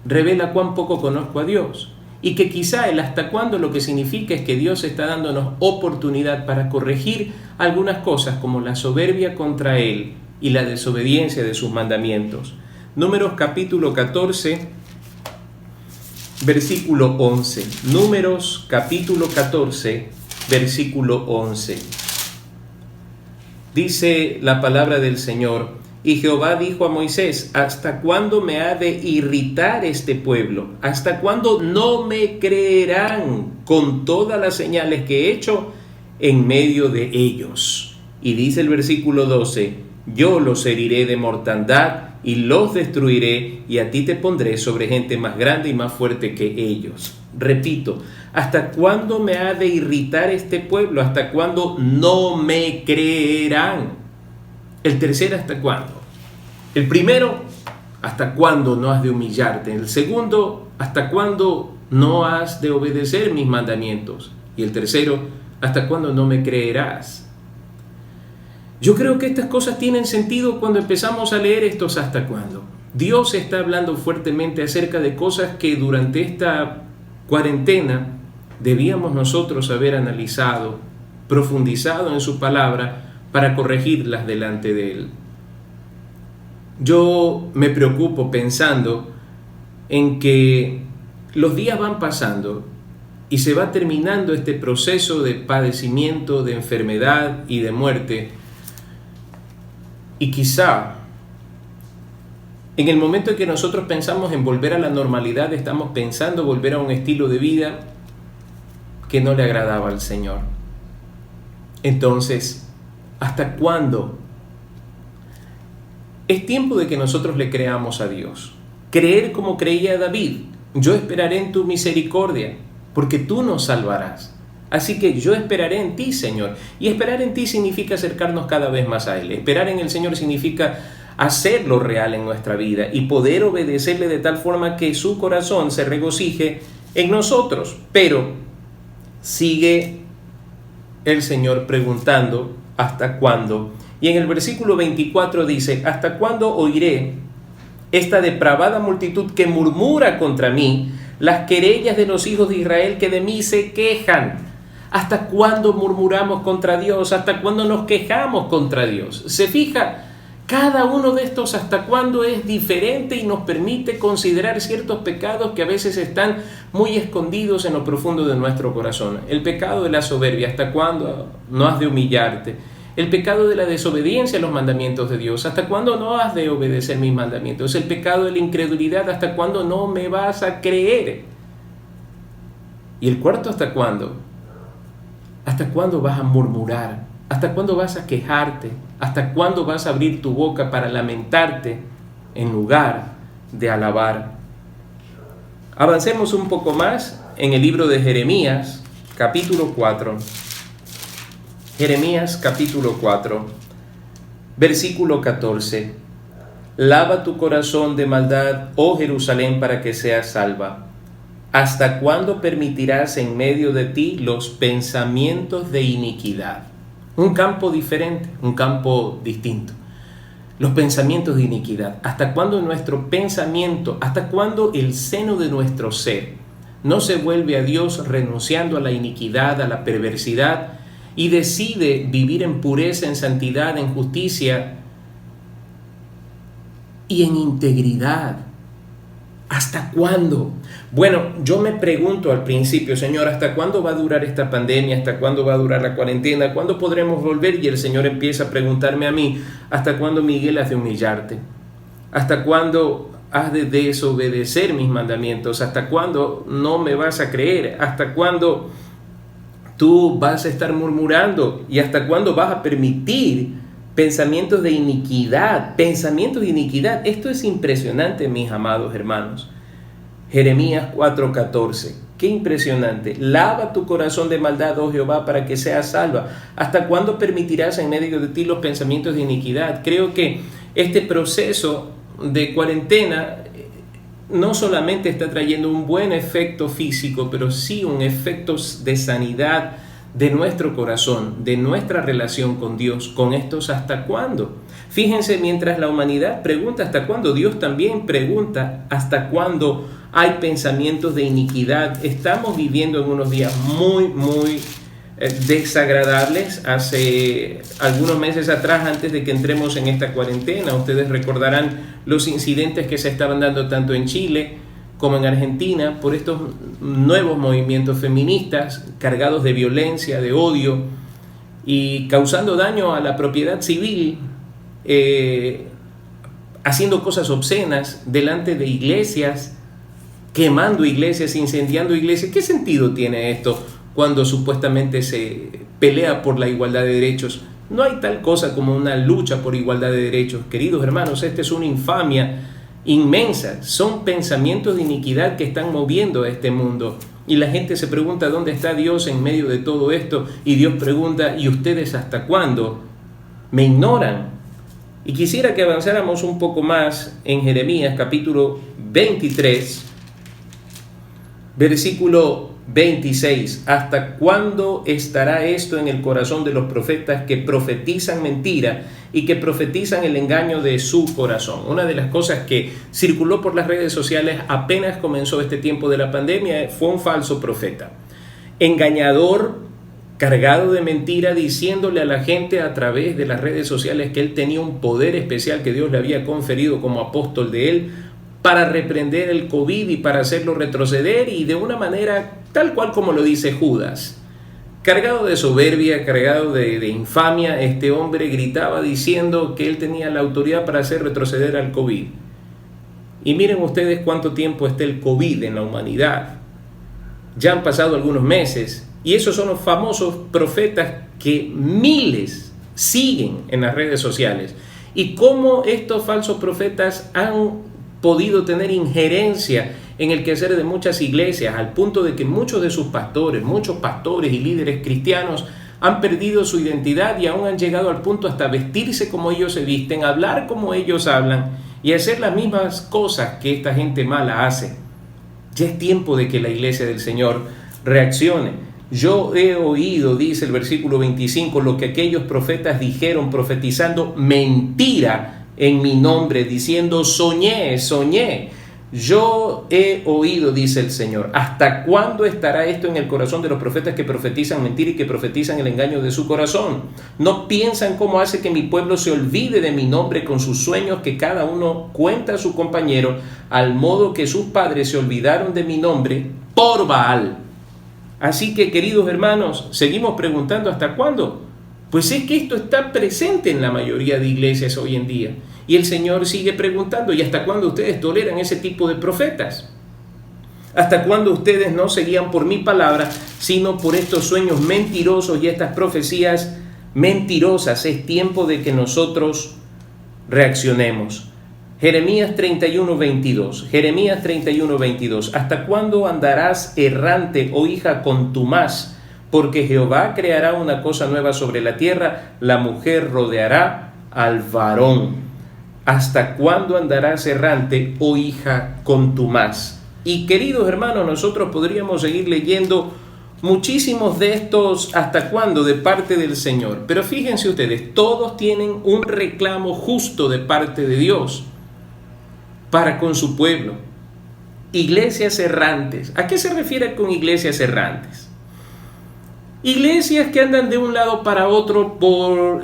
revela cuán poco conozco a Dios, y que quizá el hasta cuándo lo que significa es que Dios está dándonos oportunidad para corregir algunas cosas, como la soberbia contra Él y la desobediencia de sus mandamientos. Números capítulo 14, versículo 11. Números capítulo 14, versículo 11. Dice la palabra del Señor: y Jehová dijo a Moisés: ¿hasta cuándo me ha de irritar este pueblo? ¿Hasta cuándo no me creerán con todas las señales que he hecho en medio de ellos? Y dice el versículo 12: yo los heriré de mortandad y los destruiré, y a ti te pondré sobre gente más grande y más fuerte que ellos. Repito: ¿hasta cuándo me ha de irritar este pueblo? ¿Hasta cuándo no me creerán? El tercer hasta cuándo El primero, ¿hasta cuándo no has de humillarte? El segundo, ¿hasta cuándo no has de obedecer mis mandamientos? Y el tercero, ¿hasta cuándo no me creerás? Yo creo que estas cosas tienen sentido cuando empezamos a leer estos hasta cuándo. Dios está hablando fuertemente acerca de cosas que durante esta cuarentena debíamos nosotros haber analizado, profundizado en su palabra para corregirlas delante de Él. Yo me preocupo pensando en que los días van pasando y se va terminando este proceso de padecimiento, de enfermedad y de muerte. Y quizá en el momento en que nosotros pensamos en volver a la normalidad, estamos pensando volver a un estilo de vida que no le agradaba al Señor. Entonces, ¿hasta cuándo? Es tiempo de que nosotros le creamos a Dios. Creer como creía David. Yo esperaré en tu misericordia, porque tú nos salvarás. Así que yo esperaré en ti, Señor. Y esperar en ti significa acercarnos cada vez más a Él. Esperar en el Señor significa hacerlo real en nuestra vida y poder obedecerle de tal forma que su corazón se regocije en nosotros. Pero sigue el Señor preguntando ¿hasta cuándo? Y en el versículo 24 dice: ¿hasta cuándo oiré esta depravada multitud que murmura contra mí, las querellas de los hijos de Israel que de mí se quejan? ¿Hasta cuándo murmuramos contra Dios? ¿Hasta cuándo nos quejamos contra Dios? ¿Se fija? Cada uno de estos hasta cuándo es diferente y nos permite considerar ciertos pecados que a veces están muy escondidos en lo profundo de nuestro corazón. El pecado de la soberbia, ¿hasta cuándo no has de humillarte? El pecado de la desobediencia a los mandamientos de Dios, ¿hasta cuándo no has de obedecer mis mandamientos? El pecado de la incredulidad, ¿hasta cuándo no me vas a creer? Y el cuarto, ¿hasta cuándo? ¿Hasta cuándo vas a murmurar? ¿Hasta cuándo vas a quejarte? ¿Hasta cuándo vas a abrir tu boca para lamentarte en lugar de alabar? Avancemos un poco más en el libro de Jeremías, capítulo 4. Jeremías, capítulo 4, versículo 14. Lava tu corazón de maldad, oh Jerusalén, para que seas salva. ¿Hasta cuándo permitirás en medio de ti los pensamientos de iniquidad? Un campo diferente, un campo distinto. Los pensamientos de iniquidad. ¿Hasta cuándo nuestro pensamiento, hasta cuándo el seno de nuestro ser no se vuelve a Dios renunciando a la iniquidad, a la perversidad y decide vivir en pureza, en santidad, en justicia y en integridad? ¿Hasta cuándo? Bueno, yo me pregunto al principio, Señor, ¿hasta cuándo va a durar esta pandemia? ¿Hasta cuándo va a durar la cuarentena? ¿Cuándo podremos volver? Y el Señor empieza a preguntarme a mí, ¿hasta cuándo, Miguel, has de humillarte? ¿Hasta cuándo has de desobedecer mis mandamientos? ¿Hasta cuándo no me vas a creer? ¿Hasta cuándo tú vas a estar murmurando? ¿Y hasta cuándo vas a permitir pensamientos de iniquidad? Pensamientos de iniquidad. Esto es impresionante, mis amados hermanos. Jeremías 4:14. Qué impresionante. Lava tu corazón de maldad, oh Jehová, para que seas salva. ¿Hasta cuándo permitirás en medio de ti los pensamientos de iniquidad? Creo que este proceso de cuarentena no solamente está trayendo un buen efecto físico, pero sí un efecto de sanidad de nuestro corazón, de nuestra relación con Dios, con estos ¿hasta cuándo? Fíjense, mientras la humanidad pregunta ¿hasta cuándo?, Dios también pregunta ¿hasta cuándo hay pensamientos de iniquidad? Estamos viviendo en unos días muy desagradables. Hace algunos meses atrás, antes de que entremos en esta cuarentena, ustedes recordarán los incidentes que se estaban dando tanto en Chile como en Argentina por estos nuevos movimientos feministas cargados de violencia, de odio y causando daño a la propiedad civil, haciendo cosas obscenas delante de iglesias, quemando iglesias, incendiando iglesias. ¿Qué sentido tiene esto cuando supuestamente se pelea por la igualdad de derechos? No hay tal cosa como una lucha por igualdad de derechos. Queridos hermanos, esta es una infamia inmensa. Son pensamientos de iniquidad que están moviendo a este mundo. Y la gente se pregunta ¿dónde está Dios en medio de todo esto? Y Dios pregunta ¿y ustedes hasta cuándo me ignoran? Y quisiera que avanzáramos un poco más en Jeremías capítulo 23, versículo 26. ¿Hasta cuándo estará esto en el corazón de los profetas que profetizan mentira y que profetizan el engaño de su corazón? Una de las cosas que circuló por las redes sociales apenas comenzó este tiempo de la pandemia fue un falso profeta, engañador, cargado de mentira, diciéndole a la gente a través de las redes sociales que él tenía un poder especial que Dios le había conferido como apóstol de él para reprender el COVID y para hacerlo retroceder, y de una manera tal cual como lo dice Judas. Cargado de soberbia, cargado de infamia, este hombre gritaba diciendo que él tenía la autoridad para hacer retroceder al COVID. Y miren ustedes cuánto tiempo está el COVID en la humanidad. Ya han pasado algunos meses. Y esos son los famosos profetas que miles siguen en las redes sociales. Y cómo estos falsos profetas han podido tener injerencia en el quehacer de muchas iglesias, al punto de que muchos de sus pastores, muchos pastores y líderes cristianos han perdido su identidad y aún han llegado al punto hasta vestirse como ellos se visten, hablar como ellos hablan y hacer las mismas cosas que esta gente mala hace. Ya es tiempo de que la iglesia del Señor reaccione. Yo he oído, dice el versículo 25, lo que aquellos profetas dijeron profetizando mentira en mi nombre, diciendo soñé. Yo he oído, dice el Señor. ¿Hasta cuándo estará esto en el corazón de los profetas que profetizan mentira y que profetizan el engaño de su corazón? ¿No piensan cómo hace que mi pueblo se olvide de mi nombre con sus sueños que cada uno cuenta a su compañero, al modo que sus padres se olvidaron de mi nombre por Baal? Así que, queridos hermanos, seguimos preguntando ¿hasta cuándo? Pues es que esto está presente en la mayoría de iglesias hoy en día. Y el Señor sigue preguntando, ¿y hasta cuándo ustedes toleran ese tipo de profetas? ¿Hasta cuándo ustedes no se guían por mi palabra, sino por estos sueños mentirosos y estas profecías mentirosas? Es tiempo de que nosotros reaccionemos. Jeremías 31:22. Jeremías 31:22. ¿Hasta cuándo andarás errante, oh hija contumaz? Porque Jehová creará una cosa nueva sobre la tierra, la mujer rodeará al varón. ¿Hasta cuándo andarás errante, oh hija contumaz? Y queridos hermanos, nosotros podríamos seguir leyendo muchísimos de estos hasta cuándo de parte del Señor. Pero fíjense ustedes, todos tienen un reclamo justo de parte de Dios para con su pueblo. Iglesias errantes. ¿A qué se refiere con iglesias errantes? Iglesias que andan de un lado para otro,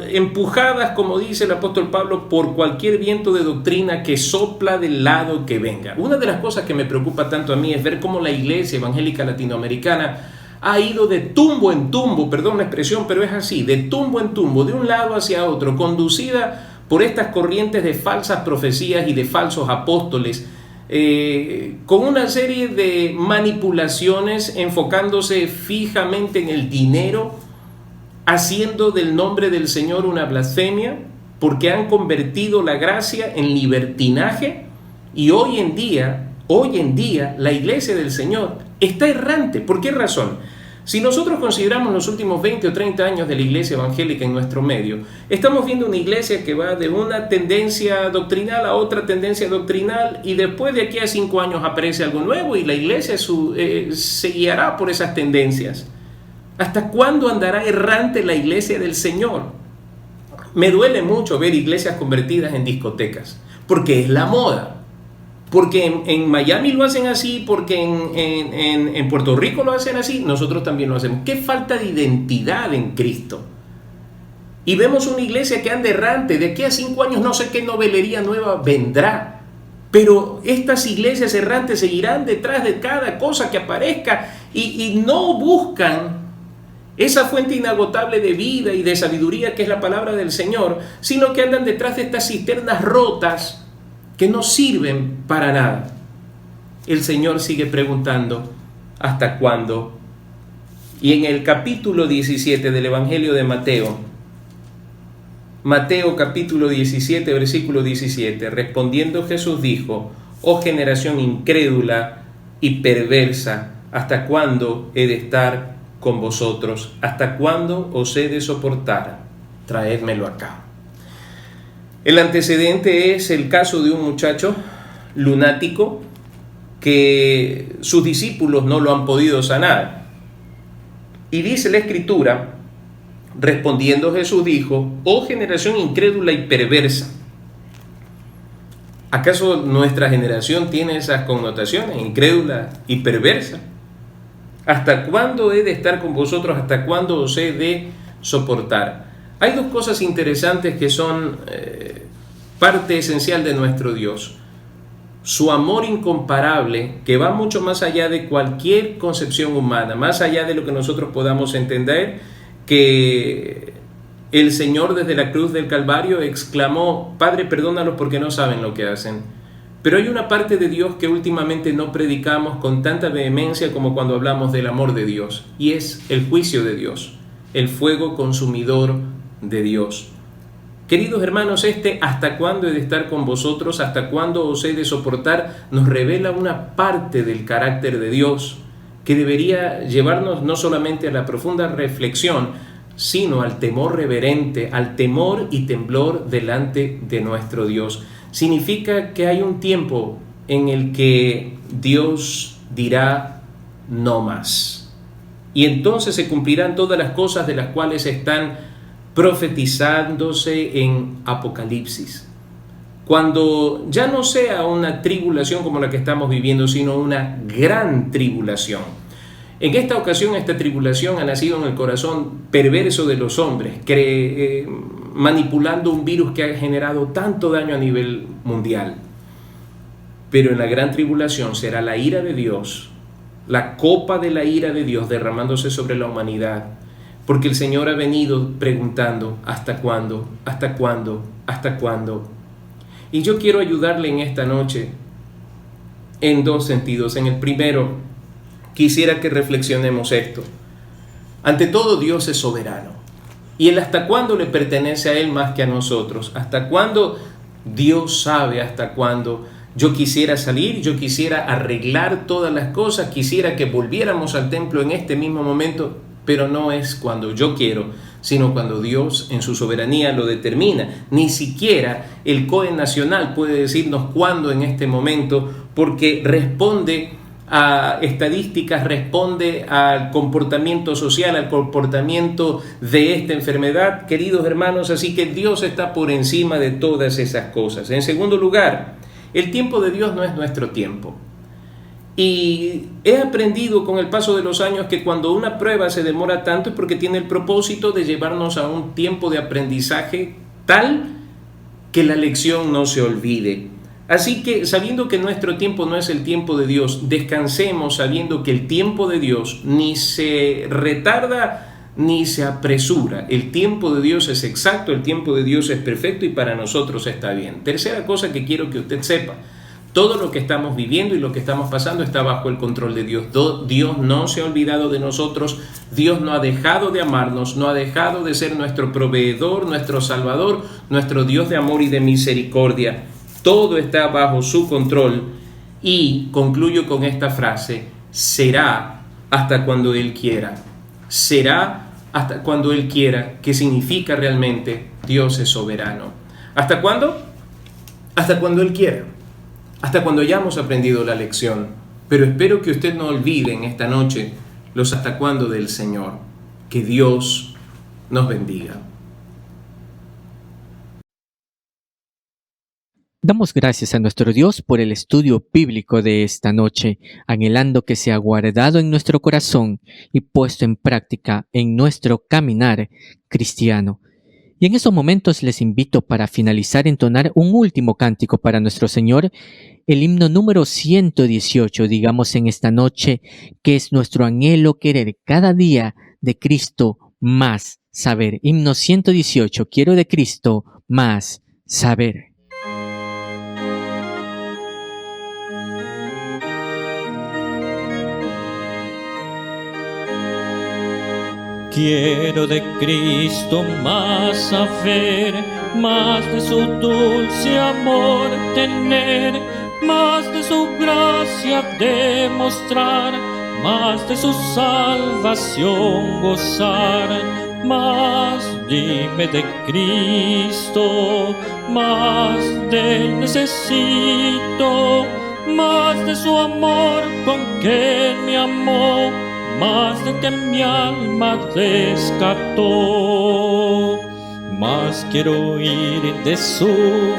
empujadas, como dice el apóstol Pablo, por cualquier viento de doctrina que sopla del lado que venga. Una de las cosas que me preocupa tanto a mí es ver cómo la iglesia evangélica latinoamericana ha ido de tumbo en tumbo, perdón la expresión, pero es así, de tumbo en tumbo, de un lado hacia otro, conducida por estas corrientes de falsas profecías y de falsos apóstoles, con una serie de manipulaciones, enfocándose fijamente en el dinero, haciendo del nombre del Señor una blasfemia, porque han convertido la gracia en libertinaje, y hoy en día la iglesia del Señor está errante. ¿Por qué razón? Si nosotros consideramos los últimos 20 o 30 años de la iglesia evangélica en nuestro medio, estamos viendo una iglesia que va de una tendencia doctrinal a otra tendencia doctrinal, y después de aquí a 5 años aparece algo nuevo y la iglesia se guiará por esas tendencias. ¿Hasta cuándo andará errante la iglesia del Señor? Me duele mucho ver iglesias convertidas en discotecas, porque es la moda. Porque en Miami lo hacen así, porque en Puerto Rico lo hacen así, nosotros también lo hacemos. ¡Qué falta de identidad en Cristo! Y vemos una iglesia que anda errante. De aquí a 5 años no sé qué novelería nueva vendrá. Pero estas iglesias errantes seguirán detrás de cada cosa que aparezca y no buscan esa fuente inagotable de vida y de sabiduría que es la palabra del Señor, sino que andan detrás de estas cisternas rotas que no sirven para nada. El Señor sigue preguntando, ¿hasta cuándo? Y en el capítulo 17 del Evangelio de Mateo capítulo 17, versículo 17, respondiendo Jesús dijo, oh generación incrédula y perversa, ¿hasta cuándo he de estar con vosotros? ¿Hasta cuándo os he de soportar? Traédmelo acá. El antecedente es el caso de un muchacho lunático que sus discípulos no lo han podido sanar. Y dice la Escritura, respondiendo Jesús dijo: «Oh generación incrédula y perversa». ¿Acaso nuestra generación tiene esas connotaciones, incrédula y perversa? ¿Hasta cuándo he de estar con vosotros? ¿Hasta cuándo os he de soportar? Hay dos cosas interesantes que son parte esencial de nuestro Dios. Su amor incomparable, que va mucho más allá de cualquier concepción humana, más allá de lo que nosotros podamos entender, que el Señor desde la cruz del Calvario exclamó: «Padre, perdónalos porque no saben lo que hacen». Pero hay una parte de Dios que últimamente no predicamos con tanta vehemencia como cuando hablamos del amor de Dios, y es el juicio de Dios, el fuego consumidor de Dios. Queridos hermanos, «hasta cuándo he de estar con vosotros, hasta cuándo os he de soportar», nos revela una parte del carácter de Dios que debería llevarnos no solamente a la profunda reflexión, sino al temor reverente, al temor y temblor delante de nuestro Dios. Significa que hay un tiempo en el que Dios dirá: «no más». Y entonces se cumplirán todas las cosas de las cuales están profetizándose en Apocalipsis. Cuando ya no sea una tribulación como la que estamos viviendo, sino una gran tribulación. En esta ocasión, esta tribulación ha nacido en el corazón perverso de los hombres, manipulando un virus que ha generado tanto daño a nivel mundial. Pero en la gran tribulación será la ira de Dios, la copa de la ira de Dios derramándose sobre la humanidad, porque el Señor ha venido preguntando: ¿hasta cuándo? ¿Hasta cuándo? ¿Hasta cuándo? Y yo quiero ayudarle en esta noche en dos sentidos. En el primero, quisiera que reflexionemos esto. Ante todo, Dios es soberano. Y el hasta cuándo le pertenece a Él más que a nosotros. ¿Hasta cuándo? Dios sabe hasta cuándo. Yo quisiera salir, yo quisiera arreglar todas las cosas, quisiera que volviéramos al templo en este mismo momento, pero no es cuando yo quiero, sino cuando Dios en su soberanía lo determina. Ni siquiera el COE nacional puede decirnos cuándo en este momento, porque responde a estadísticas, responde al comportamiento social, al comportamiento de esta enfermedad, queridos hermanos, así que Dios está por encima de todas esas cosas. En segundo lugar, el tiempo de Dios no es nuestro tiempo. Y he aprendido con el paso de los años que cuando una prueba se demora tanto es porque tiene el propósito de llevarnos a un tiempo de aprendizaje tal que la lección no se olvide. Así que, sabiendo que nuestro tiempo no es el tiempo de Dios, descansemos sabiendo que el tiempo de Dios ni se retarda ni se apresura. El tiempo de Dios es exacto, el tiempo de Dios es perfecto y para nosotros está bien. Tercera cosa que quiero que usted sepa: todo lo que estamos viviendo y lo que estamos pasando está bajo el control de Dios. Dios no se ha olvidado de nosotros, Dios no ha dejado de amarnos, no ha dejado de ser nuestro proveedor, nuestro salvador, nuestro Dios de amor y de misericordia. Todo está bajo su control y concluyo con esta frase: será hasta cuando Él quiera. Será hasta cuando Él quiera, que significa realmente Dios es soberano. ¿Hasta cuándo? Hasta cuando Él quiera. Hasta cuando hayamos aprendido la lección. Pero espero que usted no olvide en esta noche los hasta cuándo del Señor. Que Dios nos bendiga. Damos gracias a nuestro Dios por el estudio bíblico de esta noche, anhelando que sea guardado en nuestro corazón y puesto en práctica en nuestro caminar cristiano. Y en esos momentos les invito para finalizar a entonar un último cántico para nuestro Señor, el himno número 118, digamos en esta noche, que es nuestro anhelo querer cada día de Cristo más saber. Himno 118, quiero de Cristo más saber. Quiero de Cristo más saber, más de su dulce amor tener, más de su gracia demostrar, más de su salvación gozar, más dime de Cristo, más de Él necesito, más de su amor con que me amó, más de que mi alma rescató. Más quiero oír de su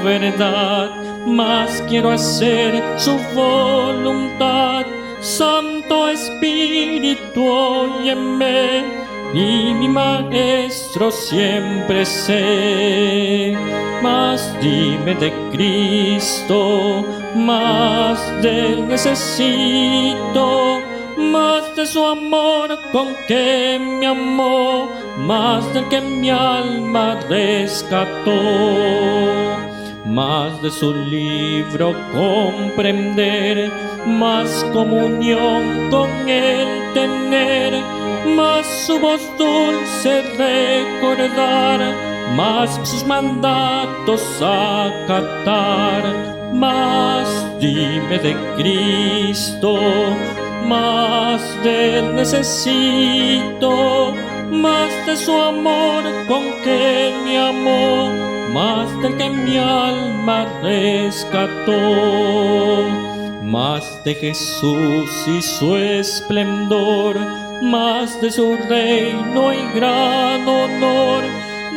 verdad, más quiero hacer su voluntad. Santo Espíritu, óyeme, y mi Maestro siempre sé. Más dime de Cristo, más de Él necesito, más de su amor con que me amó, más del que mi alma rescató. Más de su libro comprender, más comunión con Él tener, más su voz dulce recordar, más sus mandatos acatar. Más dime de Cristo, más de Él necesito, más de su amor con que me amó, más del que mi alma rescató. Más de Jesús y su esplendor, más de su reino y gran honor,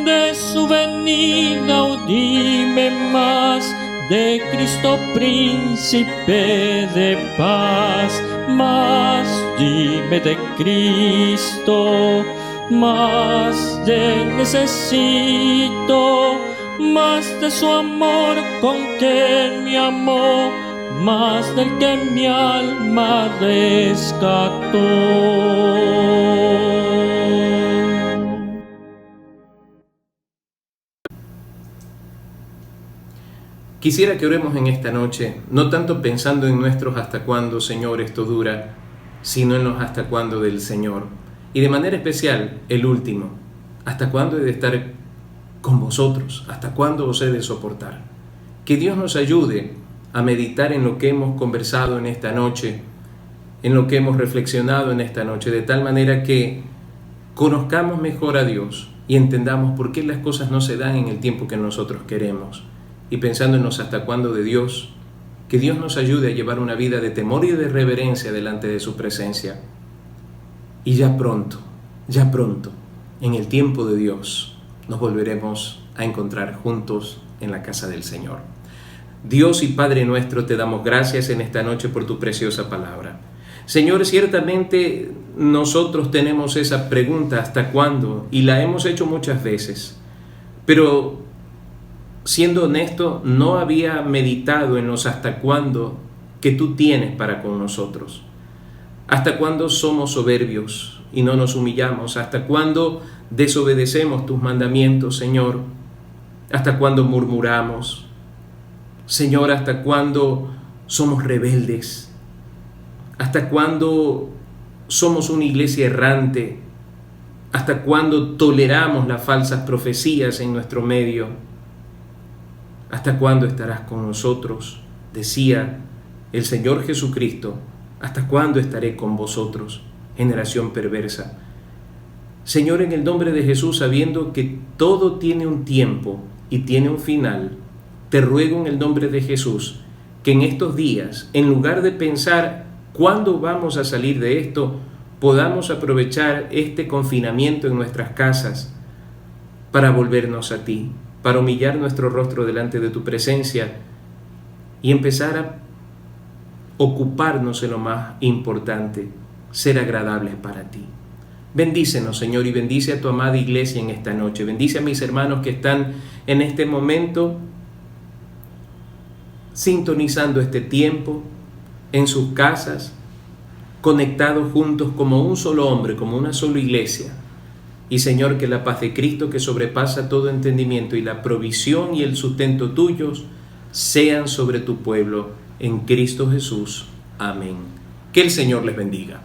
de su venida, oh, dime más, de Cristo príncipe de paz. Más dime de Cristo, más de Él necesito, más de su amor con que me amó, más del que mi alma rescató. Quisiera que oremos en esta noche, no tanto pensando en nuestros hasta cuándo, Señor, esto dura, sino en los hasta cuándo del Señor. Y de manera especial, el último, ¿hasta cuándo he de estar con vosotros? ¿Hasta cuándo os he de soportar? Que Dios nos ayude a meditar en lo que hemos conversado en esta noche, en lo que hemos reflexionado en esta noche, de tal manera que conozcamos mejor a Dios y entendamos por qué las cosas no se dan en el tiempo que nosotros queremos. Y pensando en los hasta cuándo de Dios, que Dios nos ayude a llevar una vida de temor y de reverencia delante de su presencia. Y ya pronto, en el tiempo de Dios, nos volveremos a encontrar juntos en la casa del Señor. Dios y Padre nuestro, te damos gracias en esta noche por tu preciosa palabra. Señor, ciertamente nosotros tenemos esa pregunta, ¿hasta cuándo? Y la hemos hecho muchas veces, pero siendo honesto, no había meditado en los hasta cuándo que tú tienes para con nosotros. ¿Hasta cuándo somos soberbios y no nos humillamos? ¿Hasta cuándo desobedecemos tus mandamientos, Señor? ¿Hasta cuándo murmuramos? Señor, ¿hasta cuándo somos rebeldes? ¿Hasta cuándo somos una iglesia errante? ¿Hasta cuándo toleramos las falsas profecías en nuestro medio? ¿Hasta cuándo estarás con nosotros? Decía el Señor Jesucristo, ¿hasta cuándo estaré con vosotros, generación perversa? Señor, en el nombre de Jesús, sabiendo que todo tiene un tiempo y tiene un final, te ruego en el nombre de Jesús que en estos días, en lugar de pensar cuándo vamos a salir de esto, podamos aprovechar este confinamiento en nuestras casas para volvernos a ti, para humillar nuestro rostro delante de tu presencia y empezar a ocuparnos en lo más importante, ser agradables para ti. Bendícenos, Señor, y bendice a tu amada iglesia en esta noche. Bendice a mis hermanos que están en este momento sintonizando este tiempo en sus casas, conectados juntos como un solo hombre, como una sola iglesia. Y Señor, que la paz de Cristo, que sobrepasa todo entendimiento, y la provisión y el sustento tuyos sean sobre tu pueblo en Cristo Jesús. Amén. Que el Señor les bendiga.